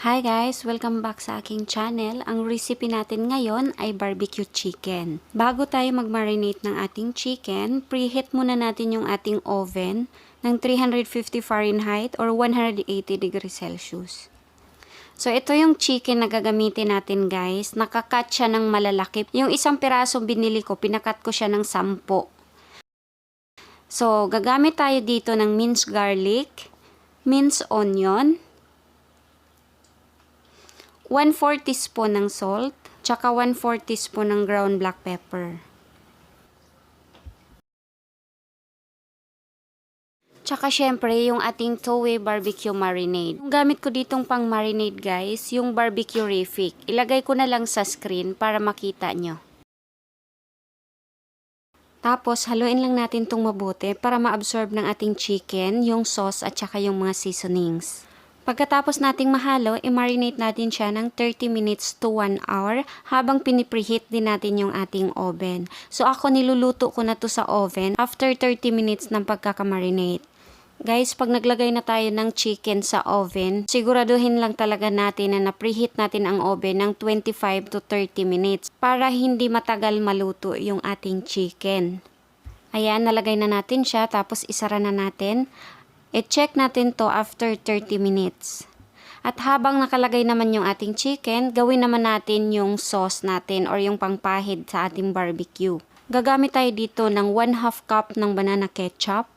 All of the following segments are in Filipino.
Hi guys! Welcome back sa aking channel. Ang recipe natin ngayon ay barbecue chicken. Bago tayo mag-marinate ng ating chicken, preheat muna natin yung ating oven ng 350 Fahrenheit or 180 degrees Celsius. So ito yung chicken na gagamitin natin guys. Nakakat siya ng malalaki. Yung isang piraso binili ko, pinakat ko siya ng 10. So gagamit tayo dito ng minced garlic, minced onion, 1/4 teaspoon ng salt, tsaka 1/4 teaspoon ng ground black pepper. Tsaka syempre yung ating WAY barbecue marinade. Yung gamit ko ditong pang marinade guys, yung BBQ-RRIFIC. Ilagay ko na lang sa screen para makita nyo. Tapos haluin lang natin itong mabuti para ma-absorb ng ating chicken, yung sauce at tsaka yung mga seasonings. Pagkatapos nating mahalo, i-marinate natin siya ng 30 minutes to 1 hour habang pinipreheat din natin yung ating oven. So ako niluluto ko na to sa oven after 30 minutes ng pagkakamarinate. Guys, pag naglagay na tayo ng chicken sa oven, siguraduhin lang talaga natin na na-preheat natin ang oven ng 25 to 30 minutes para hindi matagal maluto yung ating chicken. Ayan, nalagay na natin siya tapos isara na natin. I-check natin to after 30 minutes. At habang nakalagay naman yung ating chicken, gawin naman natin yung sauce natin or yung pangpahid sa ating barbecue. Gagamit tayo dito ng 1/2 cup ng banana ketchup,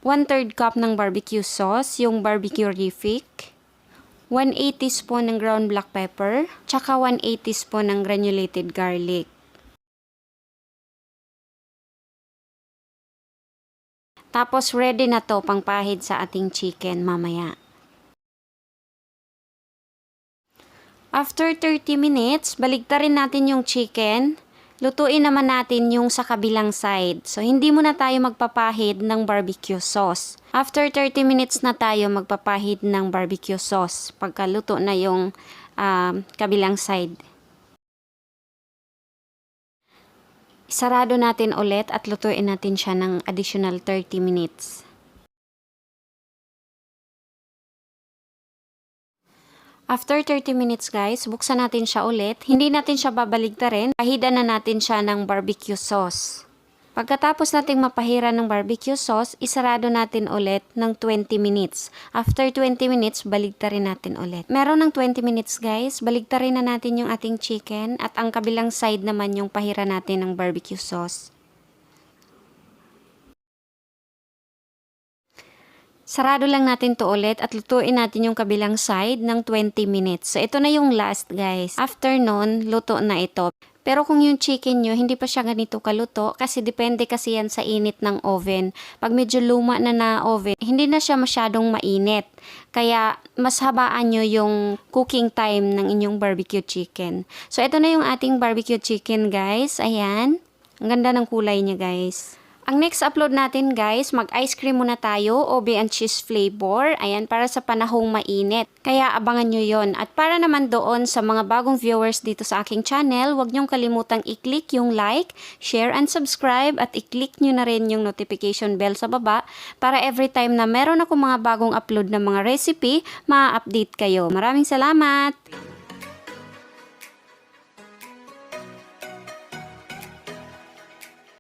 1/3 cup ng barbecue sauce, yung BBQ-RRIFIC, 1/8 teaspoon ng ground black pepper, tsaka 1/8 teaspoon ng granulated garlic. Tapos ready na to pangpahid sa ating chicken mamaya. After 30 minutes, baligtarin natin yung chicken. Lutuin naman natin yung sa kabilang side. So hindi muna tayo magpapahid ng barbecue sauce. After 30 minutes na tayo magpapahid ng barbecue sauce pagkaluto na yung kabilang side. Sarado natin ulit at lutuin natin siya ng additional 30 minutes. After 30 minutes guys, buksan natin siya ulit. Hindi natin siya babaligtarin. Pahidan na natin siya ng barbecue sauce. Pagkatapos nating mapahira ng barbecue sauce, isarado natin ulit ng 20 minutes. After 20 minutes, baligtarin natin ulit. Meron ng 20 minutes guys, baligtarin na natin yung ating chicken at ang kabilang side naman yung pahira natin ng barbecue sauce. Sarado lang natin to ulit at lutuin natin yung kabilang side ng 20 minutes. So ito na yung last guys. After nun, luto na ito. Pero kung yung chicken nyo, hindi pa siya ganito kaluto kasi depende kasi yan sa init ng oven. Pag medyo luma na oven, hindi na siya masyadong mainit. Kaya mas habaan nyo yung cooking time ng inyong barbecue chicken. So ito na yung ating barbecue chicken guys. Ayan. Ang ganda ng kulay niya guys. Ang next upload natin guys, mag-ice cream muna tayo, ube and cheese flavor. Ayan, para sa panahong mainit. Kaya abangan nyo yon. At para naman doon sa mga bagong viewers dito sa aking channel, huwag nyong kalimutang i-click yung like, share and subscribe at i-click nyo na rin yung notification bell sa baba para every time na meron ako mga bagong upload ng mga recipe, ma-update kayo. Maraming salamat!